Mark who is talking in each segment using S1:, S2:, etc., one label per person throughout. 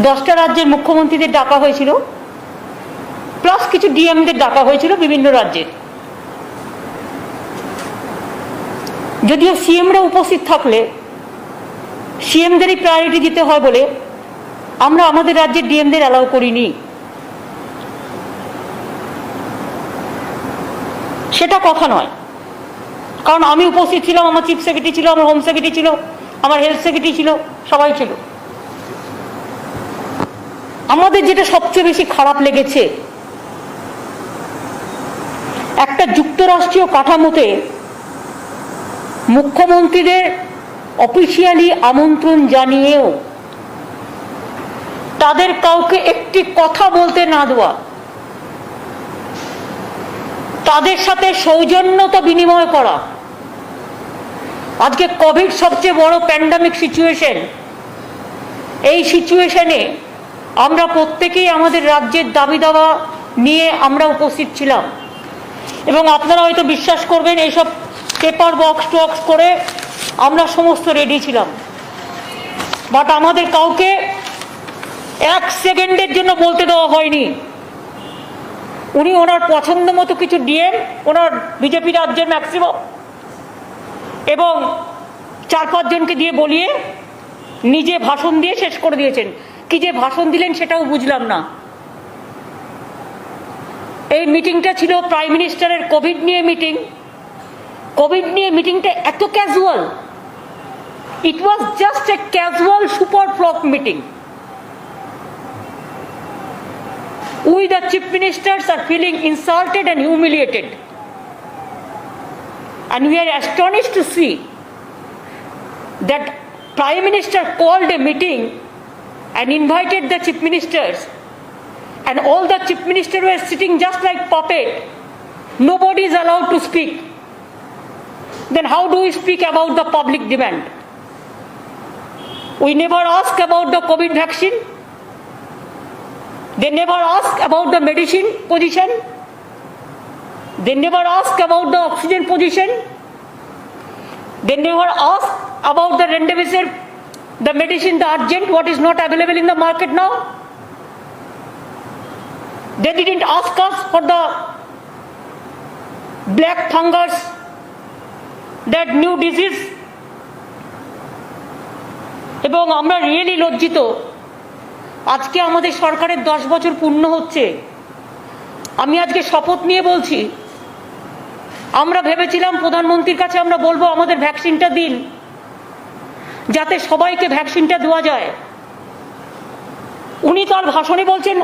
S1: 10টা রাজ্যের মুখ্যমন্ত্রীদের ডাকা হয়েছিল, প্লাস কিছু ডিএমদের ডাকা হয়েছিল বিভিন্ন রাজ্যের। যদিও সিএমরা উপস্থিত থাকলে সিএমদেরই প্রায়োরিটি দিতে হয় বলে আমরা আমাদের রাজ্যের ডিএমদের অ্যালাউ করিনি। সেটা কথা নয়, কারণ আমি উপস্থিত ছিলাম, আমার চিফ সেক্রেটারি ছিল, আমার হোম সেক্রেটারি ছিল, আমার হেলথ সেক্রেটারি ছিল, সবাই ছিল। আমাদের যেটা সবচেয়ে বেশি খারাপ লেগেছে, একটা যুক্তরাষ্ট্রীয় কাঠামোতে মুখ্যমন্ত্রীদের অফিসিয়ালি আমন্ত্রণ জানিয়েও তাদের কাউকে একটি কথা বলতে না দেওয়া, তাদের সাথে সৌজন্যতা বিনিময় করা। আজকে কোভিড সবচেয়ে বড় প্যান্ডামিক সিচুয়েশন, এই সিচুয়েশনে আমরা প্রত্যেকেই আমাদের রাজ্যের দাবি দাওয়া নিয়ে আমরা উপস্থিত ছিলাম। এবং আপনারা হয়তো বিশ্বাস করবেন, এইসব পেপার বক্স টক্স করে আমরা সমস্ত রেডি ছিলাম, বাট আমাদের কাউকে 1 সেকেন্ডের জন্য বলতে দেওয়া হয়নি। উনি ওনার পছন্দ মতো কিছু ডিএম, ওনার বিজেপি রাজ্যের ম্যাক্সিমাম এবং 4-5 জনকে দিয়ে বলিয়ে নিজে ভাষণ দিয়ে শেষ করে দিয়েছেন। কি যে ভাষণ দিলেন সেটাও বুঝলাম না। এই মিটিংটা ছিল প্রাইম মিনিস্টারের কোভিড নিয়ে মিটিং। কোভিড নিয়ে মিটিংটা এত casual, it was just a casual super flock meeting. We the chief ministers are feeling insulted and humiliated, and we are astonished to see that Prime Minister called a meeting and invited the chief ministers, and all the chief ministers were sitting just like puppet. Nobody is allowed to speak. Then how do we speak about the public demand? We never ask about the COVID vaccine. They never ask about the medicine position. They never ask about the oxygen position. They never ask about the remdesivir, the medicine, the urgent, what is not available in the market now. They didn't ask us for the black fungus, that new disease. এবং আমরা really লজ্জিত, আজকে আমাদের সরকারের 10 বছর পূর্ণ হচ্ছে। আমি আজকে শপথ নিয়ে বলছি, আমরা ভেবেছিলাম প্রধানমন্ত্রীর কাছে আমরা বলবো আমাদের ভ্যাকসিনটা দিন, যাতে সবাইকে ভ্যাকসিনটা দেওয়া যায়। উনি তার ভাষণে বলছেন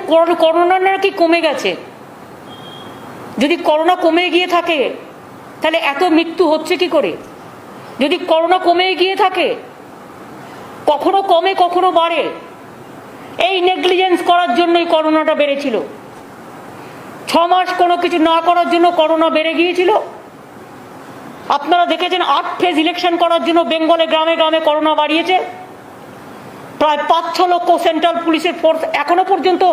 S1: করোনা নাকি কমে গেছে। যদি করোনা কমে গিয়ে থাকে তাহলে এত মৃত্যু হচ্ছে কি করে? যদি করোনা কমে গিয়ে থাকে, কখনো কমে কখনো বাড়ে, এই নেগলিজেন্স করার জন্যই করোনাটা বেড়েছিল। 6 মাস কোনো কিছু না করার জন্য করোনা বেড়ে গিয়েছিল। আপনারা দেখেছেন 8 ফেজ ইলেকশন করার জন্য বেঙ্গলে গ্রামে গ্রামে করোনা বাড়িয়েছে। প্রায় 5-6 লক্ষ সেন্ট্রাল পুলিশের ফোর্স এখনো পর্যন্ত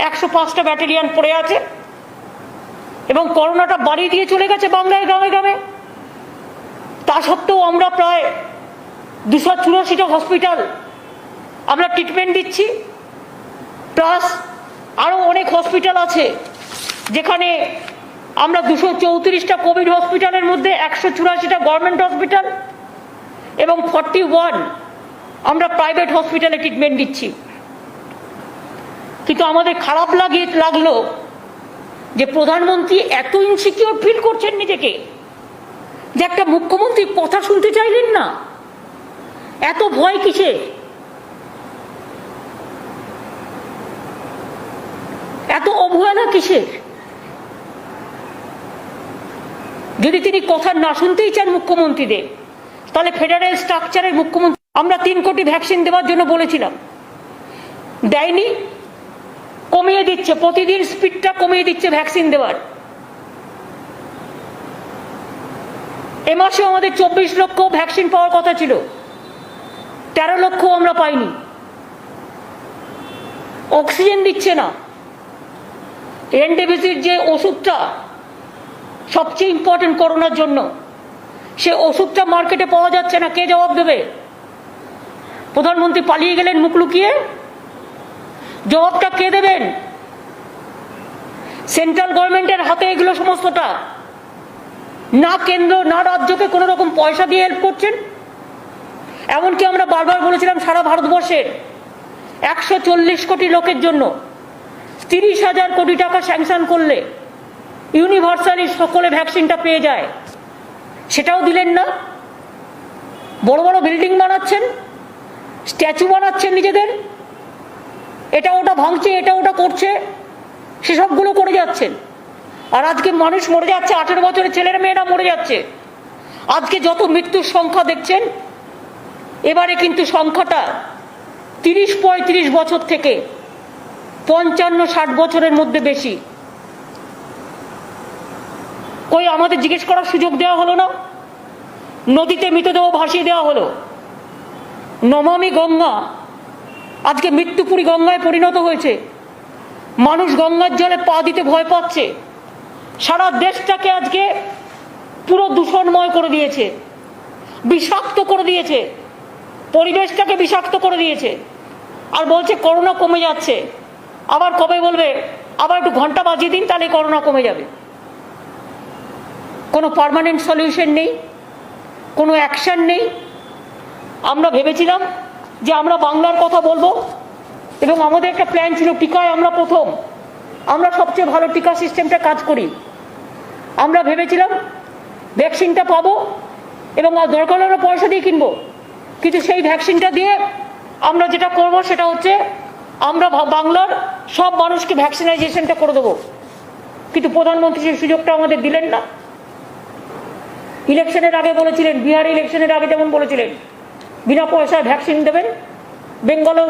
S1: 105টা ব্যাটালিয়ন পড়ে আছে, এবং করোনাটা বাড়িয়ে দিয়ে চলে গেছে বাংলায় গ্রামে গ্রামে। তা সত্ত্বেও আমরা প্রায় 284টা হসপিটাল আমরা ট্রিটমেন্ট দিচ্ছি, প্লাস আরও অনেক হসপিটাল আছে যেখানে আমরা 234টা কোভিড হসপিটালের মধ্যে 184টা গভর্নমেন্ট হসপিটাল এবং 41 আমরা প্রাইভেট হসপিটালে ট্রিটমেন্ট দিচ্ছি। কিন্তু আমাদের খারাপ লাগলো যে প্রধানমন্ত্রী এত ইনসিকিউর ফিল করছেন নিজেকে, যে একটা মুখ্যমন্ত্রী কথা শুনতে চাইলেন না। এত ভয় কিসে? এত অবহেলা কিসের? যদি তিনি কথা না শুনতেই চান মুখ্যমন্ত্রীদের, তাহলে ফেডারেল স্ট্রাকচারের মুখ্যমন্ত্রী, আমরা 3 কোটি ভ্যাকসিন দেওয়ার জন্য বলেছিলাম, দেয়নি, কমিয়ে দিচ্ছে, প্রতিদিন স্পিডটা কমিয়ে দিচ্ছে ভ্যাকসিন দেওয়ার। এ মাসে আমাদের 24 লক্ষ ভ্যাকসিন পাওয়ার কথা ছিল, 13 লক্ষ আমরা পাইনি। অক্সিজেন দিচ্ছে না। রেমডেসিভির যে ওষুধটা সবচেয়ে ইম্পর্টেন্ট করোনার জন্য, সে ওষুধটা মার্কেটে পাওয়া যাচ্ছে না। কে জবাব দেবে? প্রধানমন্ত্রী পালিয়ে গেলেন মুখ লুকিয়ে, জবাবটা কে দেবেন? সেন্ট্রাল গভর্নমেন্টের হাতে এগুলো সমস্তটা। না কেন্দ্র না রাজ্যকে কোনো রকম পয়সা দিয়ে হেল্প করছেন। এমনকি আমরা বারবার বলেছিলাম সারা ভারতবর্ষের 140 কোটি লোকের জন্য 30,000 কোটি টাকা স্যাংশন করলে ইউনিভার্সালি সকলে ভ্যাকসিনটা পেয়ে যায়, সেটাও দিলেন না। বড় বড় বিল্ডিং বানাচ্ছেন, স্ট্যাচু বানাচ্ছেন নিজেদের, এটা ওটা ভাঙছে, এটা ওটা করছে, সেসবগুলো করে যাচ্ছেন। আর আজকে মানুষ মরে যাচ্ছে, 18 বছরের ছেলেরা মেয়েরা মরে যাচ্ছে। আজকে যত মৃত্যুর সংখ্যা দেখছেন, এবারে কিন্তু সংখ্যাটা 30-35 বছর থেকে 55-60 বছরের মধ্যে বেশি। কই আমাদের জিজ্ঞেস করার সুযোগ দেওয়া হলো না? নদীতে মৃতদেহ ভাসিয়ে দেওয়া হলো। নমামি গঙ্গা আজকে মৃত্যুপুরী গঙ্গায় পরিণত হয়েছে। মানুষ গঙ্গার জলে পা দিতে ভয় পাচ্ছে। সারা দেশটাকে আজকে পুরো দূষণময় করে দিয়েছে, বিষাক্ত করে দিয়েছে, পরিবেশটাকে বিষাক্ত করে দিয়েছে। আর বলছে করোনা কমে যাচ্ছে। আবার কবে বলবে আবার একটু ঘন্টা বাজিয়ে দিন, তাহলে করোনা কমে যাবে। কোনো পার্মানেন্ট সলিউশন নেই, কোনো অ্যাকশন নেই। আমরা ভেবেছিলাম যে আমরা বাংলার কথা বলবো এবং আমাদের একটা প্ল্যান ছিল, টিকায় আমরা প্রথম, আমরা সবচেয়ে ভালো টিকা সিস্টেমটা কাজ করি। আমরা ভেবেছিলাম ভ্যাকসিনটা পাবো এবং দরকার হলে পয়সা দিয়ে কিনবো, কিন্তু সেই ভ্যাকসিনটা দিয়ে আমরা যেটা করব সেটা হচ্ছে আমরা বাংলার সব মানুষকে ভ্যাকসিনাইজেশনটা করে দেবো। কিন্তু প্রধানমন্ত্রী সেই সুযোগটা আমাদের দিলেন না। ইলেকশনের আগে বলেছিলেন, বিহার ইলেকশনের আগে যেমন বলেছিলেন বিনা পয়সায় ভ্যাকসিন দেবেন, বেঙ্গলও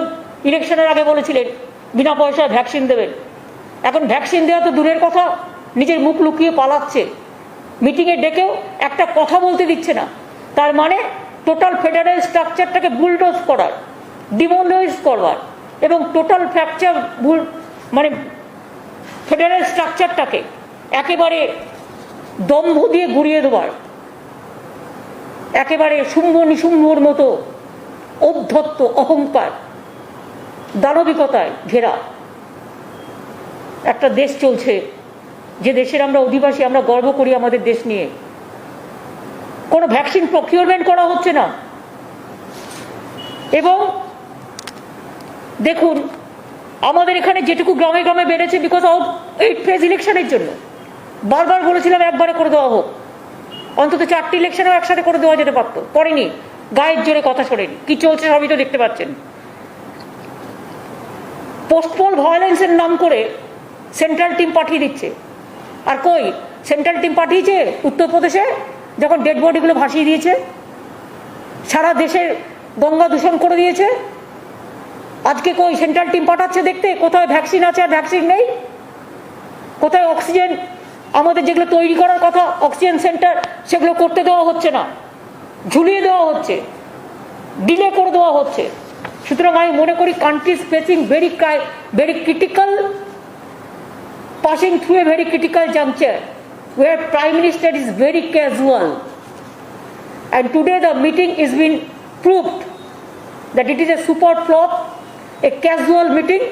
S1: ইলেকশনের আগে বলেছিলেন বিনা পয়সায় ভ্যাকসিন দেবেন। এখন ভ্যাকসিন দেওয়া তো দূরের কথা, নিজের মুখ লুকিয়ে পালাচ্ছে। মিটিংয়ে ডেকেও একটা কথা বলতে দিচ্ছে না। তার মানে টোটাল ফেডারেল স্ট্রাকচারটাকে বুলডোজ করার, ডিমোলাইজ করবার এবং টোটাল ফ্র্যাকচার মানে ফেডারেল স্ট্রাকচারটাকে একেবারে দম্ভ দিয়ে গুড়িয়ে দেবার, একেবারে শুম্ভ নিশুম্ভর মতো ঔদ্ধত্য, অহংকার, দানবিকতায় ঘেরা একটা দেশ চলছে, যে দেশের আমরা অধিবাসী, আমরা গর্ব করি আমাদের দেশ নিয়ে। কোনো ভ্যাকসিন প্রকিউরমেন্ট করা হচ্ছে না। এবং দেখুন আমাদের এখানে যেটুকু গ্রামে গ্রামে বেড়েছে বিকজ অফ এই ফেজ ইলেকশনের জন্য। বারবার বলেছিলাম একবারে করে দেওয়া হোক, অন্তত 4টি ইলেকশনও একসাথে করে দেওয়া যেতে পারতো, করেনি। গায়ের জোরে কথা শোনেনি। কি চলছে সবই তো দেখতে পাচ্ছেন। পোস্টপোল ভায়োলেন্সের নাম করে সেন্ট্রাল টিম পাঠিয়ে দিচ্ছে। আর কই সেন্ট্রাল টিম পাঠিয়েছে উত্তরপ্রদেশে, যখন ডেড বডিগুলো ভাসিয়ে দিয়েছে, সারা দেশের গঙ্গা দূষণ করে দিয়েছে। আজকে কই সেন্ট্রাল টিম পাঠাচ্ছে দেখতে কোথায় ভ্যাকসিন আছে আর ভ্যাকসিন নেই, কোথায় অক্সিজেন আমাদের যেগুলো তৈরি করার কথা অক্সিজেন সেন্টার, সেগুলো করতে দেওয়া হচ্ছে না, ঝুলিয়ে দেওয়া হচ্ছে, ডিলে করে দেওয়া হচ্ছে। সুতরাং আমি মনে করি country facing very critical, passing through a very critical juncture where Prime Minister is very casual, and today the meeting is been proved that it is a super flop, a casual meeting.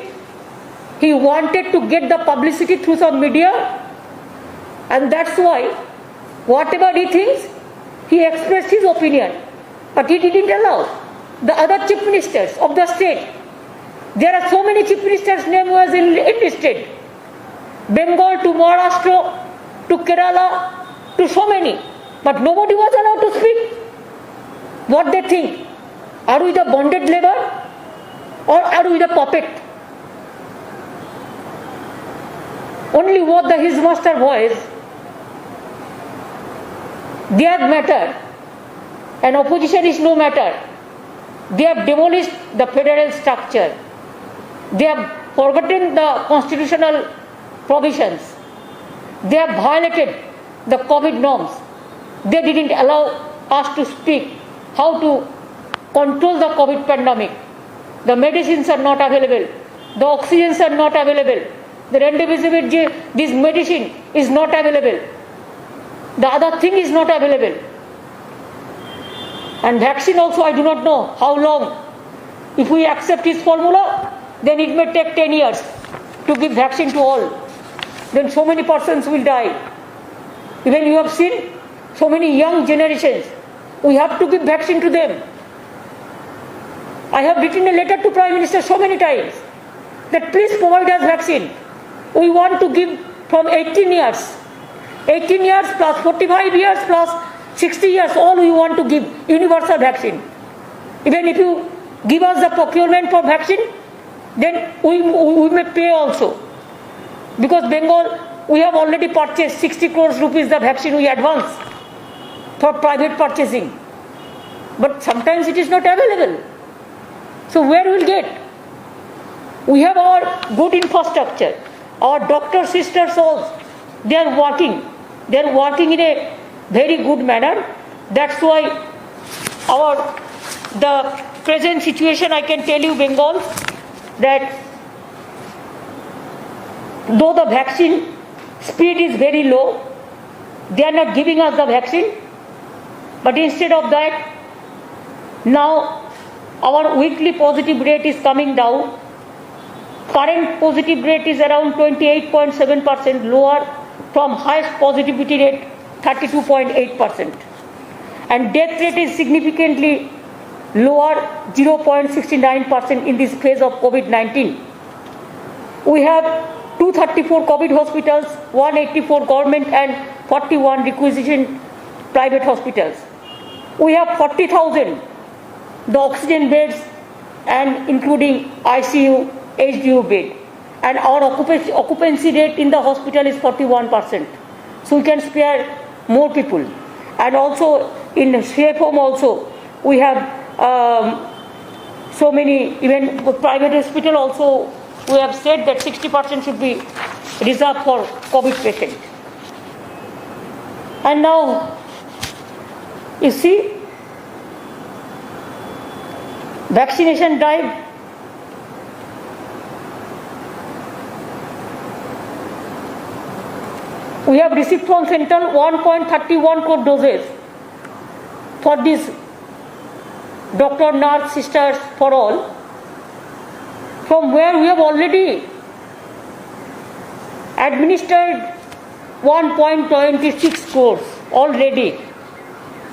S1: He wanted to get the publicity through some media, and that's why whatever he thinks, he expressed his opinion, but he didn't allow the other chief ministers of the state. There are so many chief ministers' name was enlisted, Bengal to Maharashtra to Kerala to so many, but nobody was allowed to speak what they think. Are we the bonded labor or are we the puppet? Only what his master voice, their matter, and opposition is no matter. They have demolished the federal structure. They have forgotten the constitutional provisions. They have violated the COVID norms. They didn't allow us to speak how to control the COVID pandemic. The medicines are not available. The oxygens are not available. The remdesivir, this medicine is not available. The other thing is not available. And vaccine also, I do not know how long. If we accept his formula, then it may take 10 years to give vaccine to all. Then so many persons will die. Even you have seen so many young generations. We have to give vaccine to them. I have written a letter to Prime Minister so many times that please provide us vaccine. We want to give from 18 years. 18 years plus 45 years plus 60 years, all we want to give universal vaccine. Even if you give us the procurement for vaccine, then we may pay also. Because Bengal, we have already purchased 60 crores rupees the vaccine we advance for private purchasing. But sometimes it is not available. So where will get? We have our good infrastructure. Our doctor sisters also, they are working. They are working in a very good manner. That's why the present situation, I can tell you, Bengal, that though the vaccine speed is very low, they are not giving us the vaccine. But instead of that, now our weekly positive rate is coming down. Current positive rate is around 28.7%, lower from highest positivity rate 32.8%. And death rate is significantly lower, 0.69% in this phase of COVID-19. We have 234 COVID hospitals, 184 government and 41 requisition private hospitals. We have 40,000 the oxygen beds and including ICU, HDU bed. And our occupancy rate in the hospital is 41%. So we can spare more people. And also in safe home also, we have so many, even private hospital also, we have said that 60% should be reserved for COVID patient. And now, you see, vaccination drive, we have received from Central 1.31 crore doses for this doctor, nurse, sisters, for all, from where we have already administered 1.26 crores already.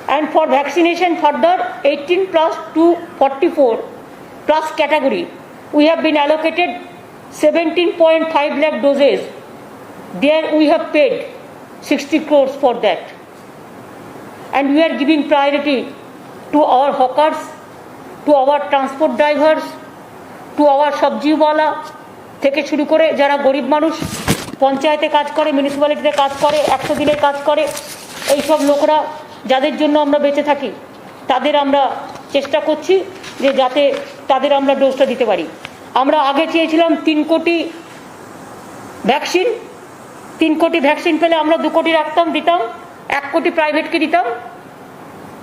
S1: And for vaccination further 18 plus to 44 plus category, we have been allocated 17.5 lakh doses. There we have paid 60 crores for that. And we are giving priority to our hawkers, to our transport drivers, to our সবজিওয়ালা থেকে শুরু করে যারা গরিব মানুষ পঞ্চায়েতে কাজ করে, মিউনিসিপ্যালিটিতে কাজ করে, 100 দিনের কাজ করে, এইসব লোকরা যাদের জন্য আমরা বেঁচে থাকি, তাদের আমরা চেষ্টা করছি যে যাতে তাদের আমরা ডোজটা দিতে পারি। আমরা আগে চেয়েছিলাম 3 কোটি ভ্যাকসিন, 3 কোটি ভ্যাকসিন পেলে আমরা 2 কোটি রাখতাম, দিতাম, 1 কোটি প্রাইভেটকে দিতাম,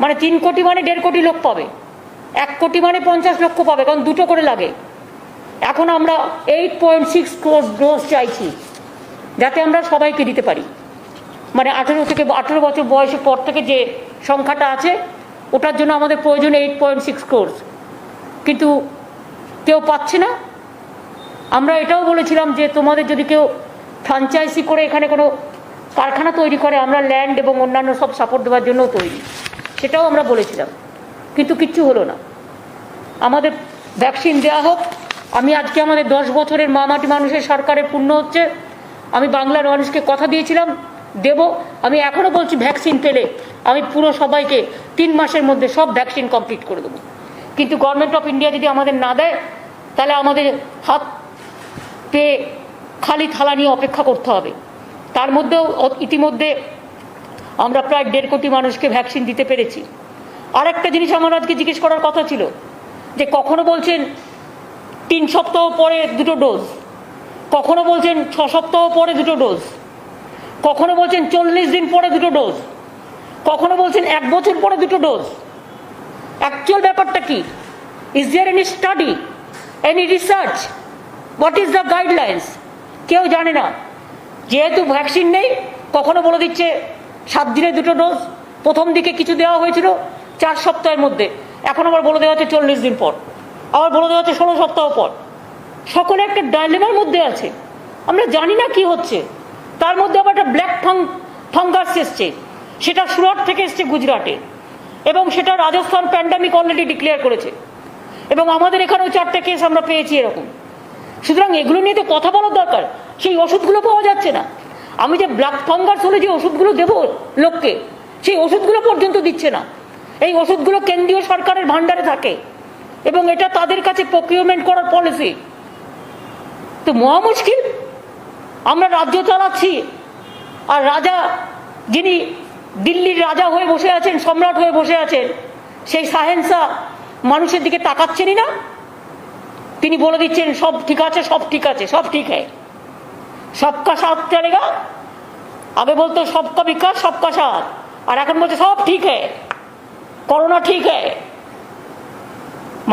S1: মানে 3 কোটি মানে 1.5 কোটি লোক পাবে, 1 কোটি মানে 50 লক্ষ পাবে, কারণ 2টো করে লাগে। এখন আমরা 8.6 ক্রোর ডোজ চাইছি যাতে আমরা সবাইকে দিতে পারি। মানে 18 বছর বয়সের পর থেকে যে সংখ্যাটা আছে ওটার জন্য আমাদের প্রয়োজন 8.6 ক্রোর, কিন্তু কেউ পাচ্ছে না। আমরা এটাও বলেছিলাম যে তোমাদের যদি কেউ ফ্র্যাঞ্চাইজি করে এখানে কোনো কারখানা তৈরি করে, আমরা ল্যান্ড এবং অন্যান্য সব সাপোর্ট দেওয়ার জন্য তৈরি, সেটাও আমরা বলেছিলাম, কিন্তু কিচ্ছু হলো না। আমাদের ভ্যাকসিন দেওয়া হোক। আমি আজকে আমাদের 10 বছরের মামাটি মানুষের সরকারের পূর্ণ হচ্ছে। আমি বাংলার মানুষকে কথা দিয়েছিলাম দেব, আমি এখনও বলছি ভ্যাকসিন পেলে আমি পুরো সবাইকে 3 মাসের মধ্যে সব ভ্যাকসিন কমপ্লিট করে দেবো। কিন্তু গভর্নমেন্ট অফ ইন্ডিয়া যদি আমাদের না দেয় তাহলে আমাদের হাত পেয়ে খালি থালা নিয়ে অপেক্ষা করতে হবে। তার মধ্যেও ইতিমধ্যে আমরা প্রায় 1.5 কোটি মানুষকে ভ্যাকসিন দিতে পেরেছি। আরেকটা জিনিস আমার আজকে জিজ্ঞেস করার কথা ছিল যে কখনো বলছেন 3 সপ্তাহ পরে 2টো ডোজ, কখনো বলছেন 6 সপ্তাহ পরে 2টো ডোজ, কখনো বলছেন 40 দিন পরে 2টো ডোজ, কখনো বলছেন 1 বছর পরে 2টো ডোজ। অ্যাকচুয়াল ব্যাপারটা কি? Is there any study, any research? What is the guidelines? কেউ জানে না। যেহেতু ভ্যাকসিন নেই, কখনো বলে দিচ্ছে 7 দিনে 2টো ডোজ, প্রথম দিকে কিছু দেওয়া হয়েছিল 4 সপ্তাহের মধ্যে, এখন আবার বলে দেওয়া হচ্ছে 40 দিন পর, আবার বলে দেওয়া হচ্ছে 16 সপ্তাহ পর। সকলে একটা ডাইলেমার মধ্যে আছে, আমরা জানি না কি হচ্ছে। তার মধ্যে আবার একটা ব্ল্যাক ফাঙ্গাস এসছে, সেটা সুরাট থেকে এসছে গুজরাটে, এবং সেটা রাজস্থান প্যান্ডামিক অলরেডি ডিক্লেয়ার করেছে, এবং আমাদের এখানেও 4টে কেস আমরা পেয়েছি এরকম। সুতরাং এগুলো নিয়ে তো কথা বলার দরকার। সেই ওষুধগুলো পাওয়া যাচ্ছে না। আমি যে ব্ল্যাক ফাঙ্গাস হলে যে ওষুধগুলো দেবো লোককে, সেই ওষুধগুলো পর্যন্ত দিচ্ছে না। এই ওষুধগুলো কেন্দ্রীয় সরকারের ভান্ডারে থাকে এবং এটা তাদের কাছে প্রকিউরমেন্ট করার পলিসি। তো মহা মুশকিল। আমরা রাজ্য চালাচ্ছি, আর রাজা, যিনি দিল্লির রাজা হয়ে বসে আছেন, সম্রাট হয়ে বসে আছেন, সেই শাহেনশাহ মানুষের দিকে তাকাচ্ছেনই না। তিনি বলে দিচ্ছেন সব ঠিক আছে, সব ঠিক আছে, সব ঠিক হ্যায়, সবকা সাথ চলেগা। আগে বলতো সবকা বিকাশ সবকা সাথ, আর এখন বলছে সব ঠিক হ্যায়, করোনা ঠিক হ্যায়।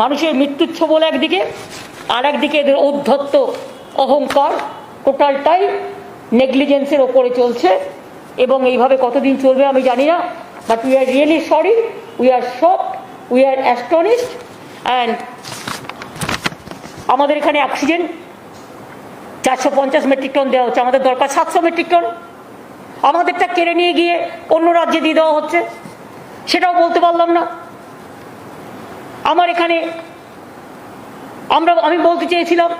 S1: মানুষের মৃত্যুর ছবল একদিকে, আর একদিকে এদের ঔদ্ধত্য, অহংকার, টোটালটাই নেগলিজেন্সের ওপরে চলছে। এবং এইভাবে কতদিন চলবে আমি জানি না, but we are really sorry, we are shocked, we are astonished. And আমাদের এখানে অক্সিজেন 450 মেট্রিক টন দেওয়া হচ্ছে, আমাদের দরকার 700 মেট্রিক টন। আমাদেরটা কেড়ে নিয়ে গিয়ে অন্য রাজ্যে দিয়ে দেওয়া হচ্ছে, সেটাও বলতে পারলাম না। আমার এখানে আমি বলতে চেয়েছিলাম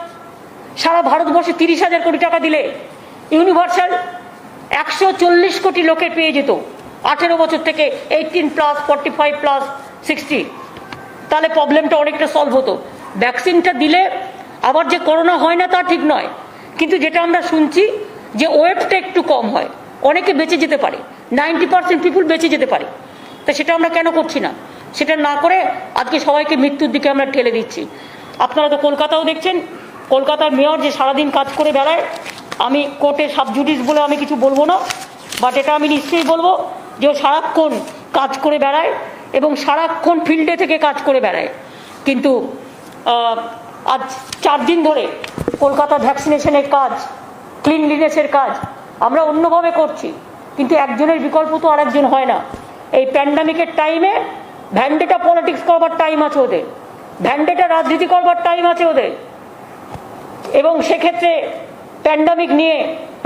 S1: সারা ভারতবর্ষে 30,000 কোটি টাকা দিলে ইউনিভার্সাল 140 কোটি লোকের পেয়ে যেত, 18 বছর থেকে 18+, 45+, 60। তাহলে প্রবলেমটা অনেকটা সলভ হতো। ভ্যাকসিনটা দিলে আবার যে করোনা হয় না তা ঠিক নয়, কিন্তু যেটা আমরা শুনছি যে ওয়েটটা একটু কম হয়, অনেকে বেঁচে যেতে পারে, 90% পিপুল বেঁচে যেতে পারে। তা সেটা আমরা কেন করছি না? সেটা না করে আজকে সবাইকে মৃত্যুর দিকে আমরা ঠেলে দিচ্ছি। আপনারা তো কলকাতাও দেখছেন, কলকাতার মেয়র যে সারাদিন কাজ করে বেড়ায়। আমি কোর্টে সাবজুডিস বলে আমি কিছু বলবো না, বাট এটা আমি নিশ্চয়ই বলবো যে ও সারাক্ষণ কাজ করে বেড়ায় এবং সারাক্ষণ ফিল্ডে থেকে কাজ করে বেড়ায়। কিন্তু আজ 4 দিন ধরে কলকাতা ভ্যাকসিনেশনের কাজ, ক্লিনলিনেসের কাজ আমরা অন্যভাবে করছি, কিন্তু একজনের বিকল্প তো আরেকজন হয় না। এই প্যান্ডামিকের টাইমে ভ্যান্ডেটা পলিটিক্স করবার টাইম আছে ওদের, ভ্যান্ডেটা রাজনীতি করবার টাইম আছে ওদের। এবং সেক্ষেত্রে প্যান্ডামিক নিয়ে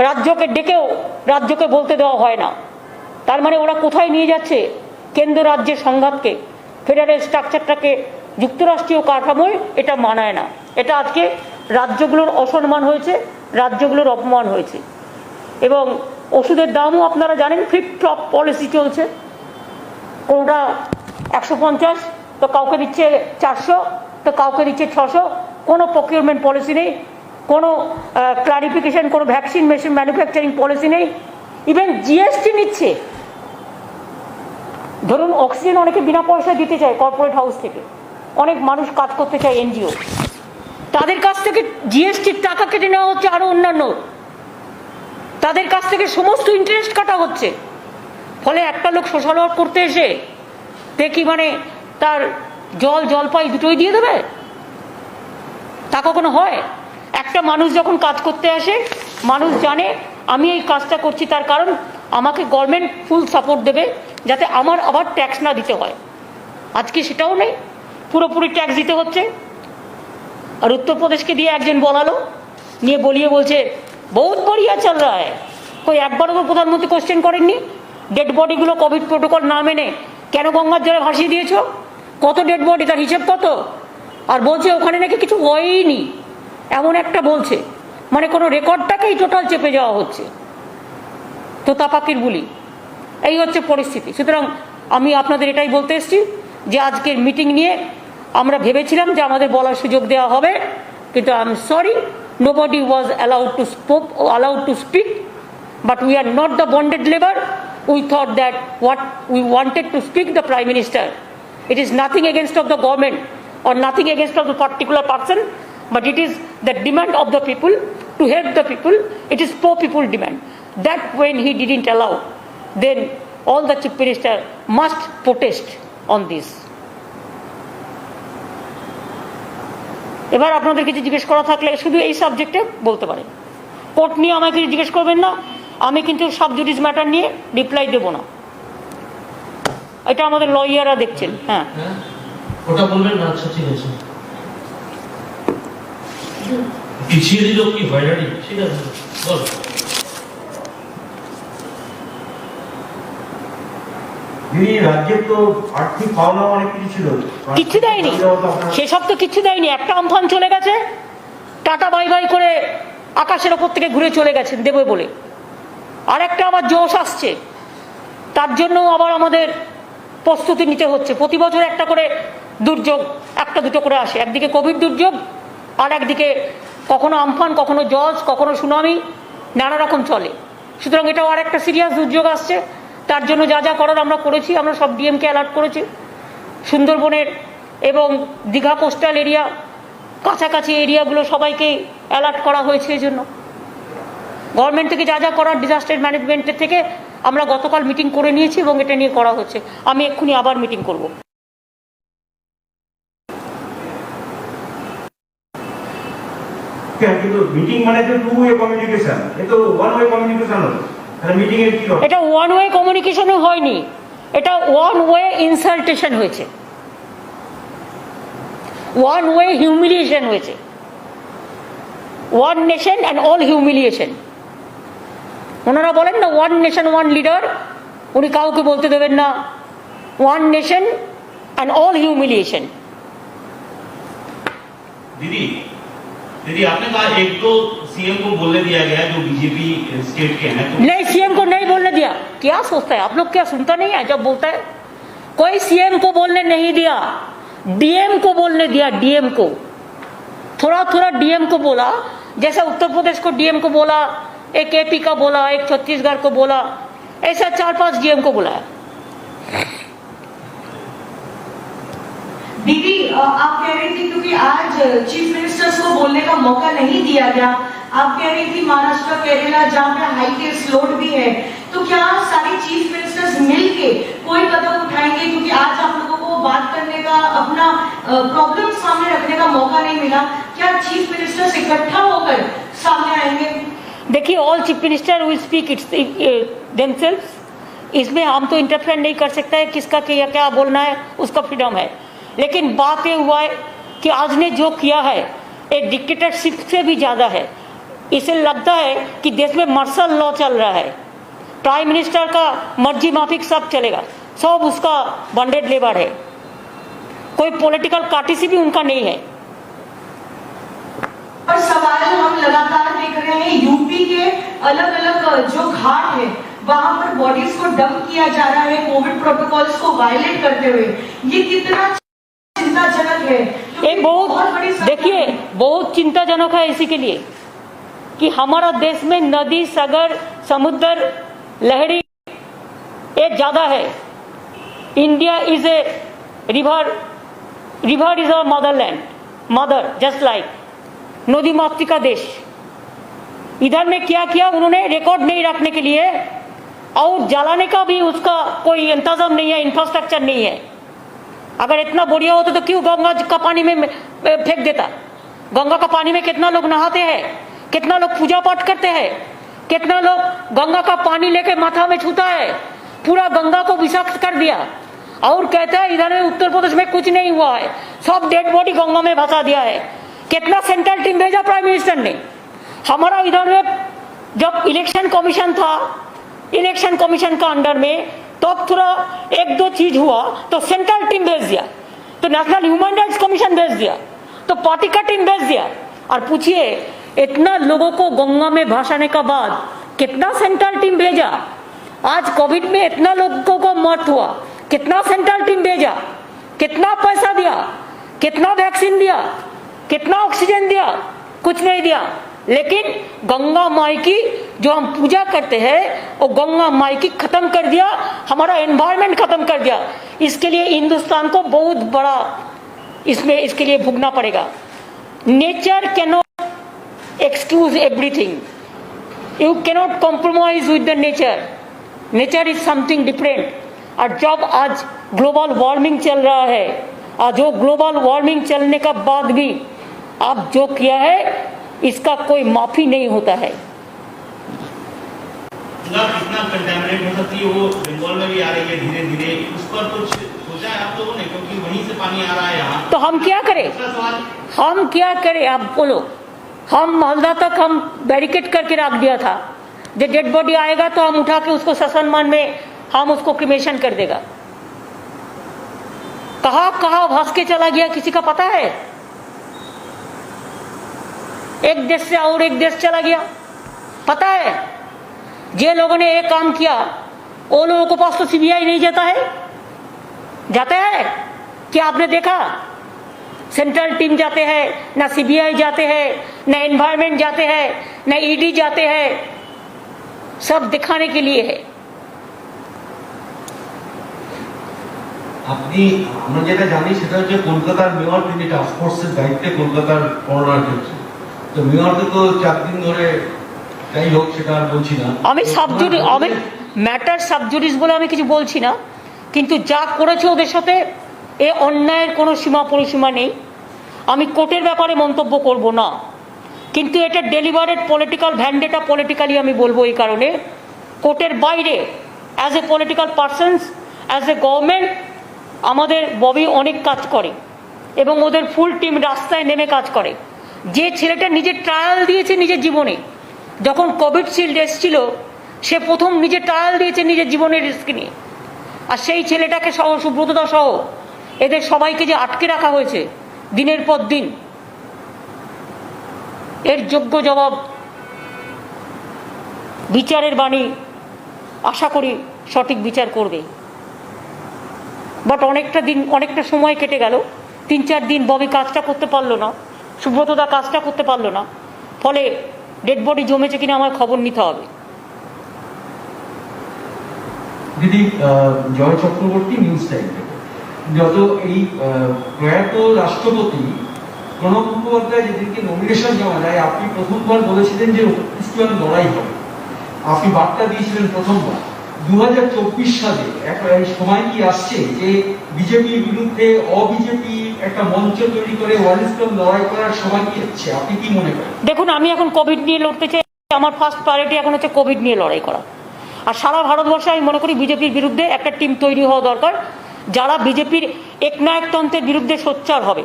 S1: রাজ্যকে ডেকেও রাজ্যকে বলতে দেওয়া হয় না। তার মানে ওরা কোথায় নিয়ে যাচ্ছে কেন্দ্র রাজ্যের সংঘাতকে, ফেডারেল স্ট্রাকচারটাকে, যুক্তরাষ্ট্রীয় কাঠামোয়। এটা মানায় না। এটা আজকে রাজ্যগুলোর অসম্মান হয়েছে, রাজ্যগুলোর অপমান হয়েছে। এবং ওষুধের দামও আপনারা জানেন, ফ্লিপ ফ্লপ পলিসি চলছে। কোনটা 150 তো কাউকে দিচ্ছে 400, তো কাউকে দিচ্ছে 600। কোনো প্রকিউরমেন্ট পলিসি নেই, কোনো ক্লারিফিকেশন, কোনো ভ্যাকসিন মেশিন ম্যানুফ্যাকচারিং পলিসি নেই। ইভেন জিএসটি নিচ্ছে। ধরুন অক্সিজেন অনেকে বিনা পয়সায় দিতে চায় কর্পোরেট হাউস থেকে, অনেক মানুষ কাজ করতে চায় এনজিও, তাদের কাছ থেকে জিএসটির টাকা কেটে নেওয়া হচ্ছে, আরো অন্যান্য তাদের কাছ থেকে সমস্ত ইন্টারেস্ট কাটা হচ্ছে। ফলে একটা লোক সোশ্যাল ওয়ার্ক করতে এসে দেখি মানে তার জলপাই দুটোই দিয়ে দেবে, তা কখনো হয়? একটা মানুষ যখন কাজ করতে আসে, মানুষ জানে আমি এই কাজটা করছি তার কারণ আমাকে গভর্নমেন্ট ফুল সাপোর্ট দেবে, যাতে আমার আবার ট্যাক্স না দিতে হয়। আজকে সেটাও নেই, পুরোপুরি ট্যাক্স দিতে হচ্ছে। আর উত্তরপ্রদেশকে দিয়ে একজন বলালো, নিয়ে বলিয়ে বলছে বহুত বড়িয়া চল রা হ্যায়। কই একবারও তো প্রধানমন্ত্রী কোশ্চেন করেননি? ডেড বডিগুলো কোভিড প্রোটোকল না মেনে কেন গঙ্গার জলে ভাসিয়ে দিয়েছ? কত ডেড বডি, তার হিসেব কত? আর বলছে ওখানে নাকি কিছু হয়ইনি, এমন একটা বলছে। মানে কোনো রেকর্ডটাকেই টোটাল চেপে যাওয়া হচ্ছে। তো তাপাকির বুলি, এই হচ্ছে পরিস্থিতি। সুতরাং আমি আপনাদের এটাই বলতে এসেছি যে আজকের মিটিং নিয়ে আমরা ভেবেছিলাম যে আমাদের বলার সুযোগ দেওয়া হবে, কিন্তু I am sorry, nobody was allowed to speak, but we are not the bonded labor. We thought that what we wanted to speak the Prime Minister. It is nothing against of the government or nothing against of the particular person, but it is the demand of the people to help the people. It is pro-people demand. That when he didn't allow, then all the chief minister must protest on this. এবার আপনাদের কিছু জিজ্ঞেস করা থাকলে শুধু এই সাবজেক্টে বলতে পারেন। কোর্ট নিয়ে আমাকে কিছু জিজ্ঞেস করবেন না, আমি কিন্তু সাবজুডিস ম্যাটার নিয়ে রিপ্লাই দেব না। এটা আমাদের লয়াররা দেখছেন। হ্যাঁ,
S2: ওটা বলবেন না। আচ্ছা ঠিক আছে। পিছিয়ে দিল কি হয়রানি ঠিক আছে বল
S3: দিদি রাজ্যের তো আর্থিক পাওনা অনেক কিছু ছিল
S1: কিচ্ছু দেয়নি, সেসব তো কিচ্ছু দেয়নি। একটা আমফান চলে গেছে, টাটা বাই বাই করে আকাশের ওপর থেকে ঘুরে চলে গেছেন দেবে বলে। আরেকটা আবার জোশ আসছে, তার জন্য আবার আমাদের প্রস্তুতি নিতে হচ্ছে। প্রতি বছর একটা করে দুর্যোগ একটা দুটো করে আসে, একদিকে কোভিড দুর্যোগ আর একদিকে কখনো আমফান, কখনো জজ, কখনো সুনামি, নানা রকম চলে। সুতরাং এটাও আর একটা সিরিয়াস দুর্যোগ আসছে। তার জন্য যা যা করার আমরা করেছি, আমরা সব ডিএমকে অ্যালার্ট করেছি। সুন্দরবনের এবং দীঘা কোস্টাল এরিয়া কাছাকাছি এরিয়াগুলো সবাইকে অ্যালার্ট করা হয়েছে। এই জন্য গভর্নমেন্ট থেকে যা যা করার ডিজাস্টার ম্যানেজমেন্টের থেকে আমরা গতকাল মিটিং করে নিয়েছি এবং এটা নিয়ে করা হচ্ছে। আমি এক্ষুনি আবার মিটিং করব।
S3: কিন্তু মিটিং মানে তো টু ওয়ে কমিউনিকেশন, এটা ওয়ান ওয়ে কমিউনিকেশন হলো। তাহলে মিটিং এর কি হবে?
S1: এটা ওয়ান ওয়ে কমিউনিকেশনও হয়নি, এটা ওয়ান ওয়ে ইনসাল্টেশন হয়েছে, ওয়ান ওয়ে হিউমিলিয়েশন হয়েছে। One nation and all humiliation. ওনারা বলেন না ওয়ান নেশন ওয়ান লিডার, উনি কাউকে বলতে দেবেন না one nation and all humiliation.
S2: दीदी दीदी आपने कहा एक तो सीएम को बोलने दिया गया जो बीजेपी स्टेट के हैं तो
S1: नहीं, सीएम को नहीं बोलने दिया। क्या सोचता है आप लोग, क्या सुनता नहीं है जब बोलता है? कोई सीएम को बोलने नहीं दिया, डीएम को बोलने दिया। डीएम को थोड़ा थोड़ा डीएम को बोला, जैसा उत्तर प्रदेश को डीएम को बोला, एक एपी का बोला, एक छत्तीसगढ़ को बोला, ऐसा 4-5 डीएम को बुलाया।
S4: दीदी आप कह रही थी क्योंकि आज चीफ मिनिस्टर्स को बोलने का मौका नहीं दिया गया, आप कह रही थी महाराष्ट्र केरला जहाँ पे हाई केस लोड भी है, तो क्या सारे चीफ मिनिस्टर्स मिलके कोई कदम उठाएंगे? क्योंकि आज आप लोगों को बात करने का, अपना प्रॉब्लम सामने रखने का मौका नहीं मिला, क्या चीफ मिनिस्टर्स इकट्ठा होकर सामने आएंगे?
S1: देखिए, all chief minister will speak it's themselves. इसमें हम तो इंटरफेयर नहीं कर सकते हैं, किसका क्या बोलना है उसका फ्रीडम है। लेकिन बात ये हुआ है कि आज ने जो किया है एक डिक्टेटरशिप से भी ज़्यादा है। इसे लगता है कि देश में मार्शल लॉ चल रहा है, प्राइम मिनिस्टर का मर्जी माफिक सब चलेगा, सब उसका बॉन्डेड लेबर है, कोई पॉलिटिकल कार्टिसी भी उनका नहीं है।
S4: और सवाल हम लगातार देख रहे हैं, यूपी के अलग अलग जो घाट है वहां पर बॉडीज को डंप किया जा रहा है कोविड प्रोटोकॉल्स को वायलेट करते हुए। ये कितना चिंताजनक है?
S1: ये बहुत, देखिए, बहुत चिंताजनक है इसी के लिए कि हमारा देश में नदी, सागर, समुद्र, लहरी ये ज्यादा है। India is a river, river is our Motherland, mother just like, नदी मातृ का देश। इधर में क्या किया उन्होंने रिकॉर्ड नहीं रखने के लिए, और जलाने का भी उसका कोई इंतजाम नहीं है, इंफ्रास्ट्रक्चर नहीं है। अगर इतना बढ़िया होता तो क्यों गंगा का पानी में फेंक देता? गंगा का पानी में कितना लोग नहाते हैं, कितना लोग पूजा पाठ करते हैं, कितना लोग गंगा का पानी लेके माथा में छूता है। पूरा गंगा को विषाक्त कर दिया और कहता है इधर में उत्तर प्रदेश में कुछ नहीं हुआ है, सब डेड बॉडी गंगा में भसा दिया है। कितना सेंट्रल टीम भेजा प्राइम मिनिस्टर ने? हमारा इधर में जब इलेक्शन कमीशन था, इलेक्शन कमीशन का अंडर में तो थोड़ा एक दो चीज हुआ तो सेंट्रल टीम भेज दिया, तो नेशनल ह्यूमन राइट्स कमीशन भेज दिया, तो पार्टी का टीम भेज दिया। और पूछिए, इतना लोगों को गंगा में भासाने का बाद कितना सेंट्रल टीम भेजा? आज कोविड में इतना लोगों को मौत हुआ, कितना सेंट्रल टीम भेजा? कितना पैसा दिया? कितना वैक्सीन दिया? कितना ऑक्सीजन दिया? कुछ नहीं दिया। लेकिन गंगा माई की जो हम पूजा करते हैं वो गंगा माई की खत्म कर दिया, हमारा एनवायरनमेंट खत्म कर दिया। इसके लिए हिंदुस्तान को बहुत बड़ा इसमें इसके लिए भुगतना पड़ेगा। Nature can not excuse everything, you cannot compromise with the nature, nature is something different. और जब आज ग्लोबल वार्मिंग चल रहा है, और जो ग्लोबल वार्मिंग चलने का बाद भी आप जो किया है इसका कोई माफी नहीं होता है।
S2: कितना कंटेमिनेट हो सकती है वो बंगाल में भी आ रही है धीरे धीरे, उस पर कुछ सोचा है आप लोगों ने? क्योंकि वहीं से पानी आ रहा है यहाँ,
S1: तो हम क्या करें? हम क्या करें आप बोलो? हम मालदा तक हम बैरिकेड करके रख दिया था, जो डेड बॉडी आएगा तो हम उठा के उसको ससनमान में हम उसको क्रिमेशन कर देगा। कहाँ कहाँ भाग के चला गया किसी का पता है? एक देश से और एक देश चला गया, पता है? जे लोगों ने ये काम किया वो लोगों के पास तो सीबीआई नहीं जाता है, जाता है क्या? आपने देखा? सेंट्रल टीम जाते हैं, ना सीबीआई जाते हैं, ना एनवायरमेंट जाते हैं, ना ईडी जाते हैं, सब दिखाने के लिए है।
S5: আপনি আমরা যেটা জানি সেটা হচ্ছে কলকাতার মেয়র তিনি টাস্ক ফোর্সের দায়িত্বে কলকাতার করোনার ক্ষেত্রে, তো মেয়রকে তো 4 দিন ধরে, যাই হোক সেটা আর বলছি না।
S1: আমি সাবজুডিস, আমি ম্যাটার সাবজুডিস বলে আমি কিছু বলছি না, কিন্তু যা করেছে ওদের সাথে এ অন্যায়ের কোনো সীমা পরিসীমা নেই। আমি কোর্টের ব্যাপারে মন্তব্য করব না, কিন্তু এটা ডেলিভারেড পলিটিক্যাল ভ্যান্ডেটা, পলিটিক্যালি আমি বলবো এই কারণে, কোর্টের বাইরে as a political persons, as a government আমাদের ববি অনেক কাজ করে এবং ওদের ফুল টিম রাস্তায় নেমে কাজ করে। যে ছেলেটা নিজের ট্রায়াল দিয়েছে নিজের জীবনে, যখন কোভিডশিল্ড এসেছিল সে প্রথম নিজে ট্রায়াল দিয়েছে নিজের জীবনের রিস্ক নিয়ে, আর সেই ছেলেটাকে সহ সুব্রতদা সহ এদের সবাইকে যে আটকে রাখা হয়েছে দিনের পর দিন, এর যোগ্য জবাব বিচারের বাণী আশা করি সঠিক বিচার করবে। বাট অনেকটা দিন, অনেকটা সময় কেটে গেল, 3-4 দিন ববি কাজটা করতে পারলো না, সুব্রতদা কাজটা করতে পারলো না, ফলে ডেড বডি জমেছে কিনা আমার খবর নিতে হবে।
S6: দিদি, জয় চক্রবর্তী, নিউজ টাইম থেকে। যত এই প্রয়াত রাষ্ট্রপতি প্রণব মুখোপাধ্যায় যেদিনকে নমিনেশন জমা দেয়, আপনি প্রথমবার বলেছিলেন যে 29 জন লড়াই হবে, আপনি বার্তা দিয়েছিলেন প্রথমবার। 2024 সালে একটা সময় কি আসছে যে বিজেপির বিরুদ্ধে অবিজেপি একটা মঞ্চ তৈরি করে ওয়ারিস্টন লড়াই করার সময় কি হচ্ছে, আপনি কি মনে করেন?
S1: দেখুন, আমি এখন কোভিড নিয়ে লড়তে চাই, আমার ফার্স্ট প্রায়োরিটি এখন হচ্ছে কোভিড নিয়ে লড়াই করা। আর সারা ভারতবর্ষে আমি মনে করি বিজেপির বিরুদ্ধে একটা টিম তৈরি হওয়া দরকার, যারা বিজেপির একনায়কতন্ত্রের বিরুদ্ধে সোচ্চার হবে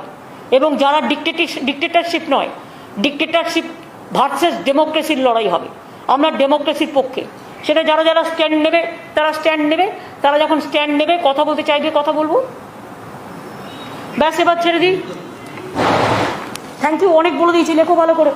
S1: এবং যারা ডিক্টেটরশিপ নয়, ডিক্টেটরশিপ ভার্সেস ডেমোক্রেসির লড়াই হবে। আমরা ডেমোক্রেসির পক্ষে, সেটা যারা যারা স্ট্যান্ড নেবে তারা স্ট্যান্ড নেবে, তারা যখন স্ট্যান্ড নেবে কথা বলতে চাইবে কথা বলবো, ব্যাস এবার ছেড়ে দিই। থ্যাংক ইউ, অনেক বলে দিয়েছি, লেখো ভালো করে।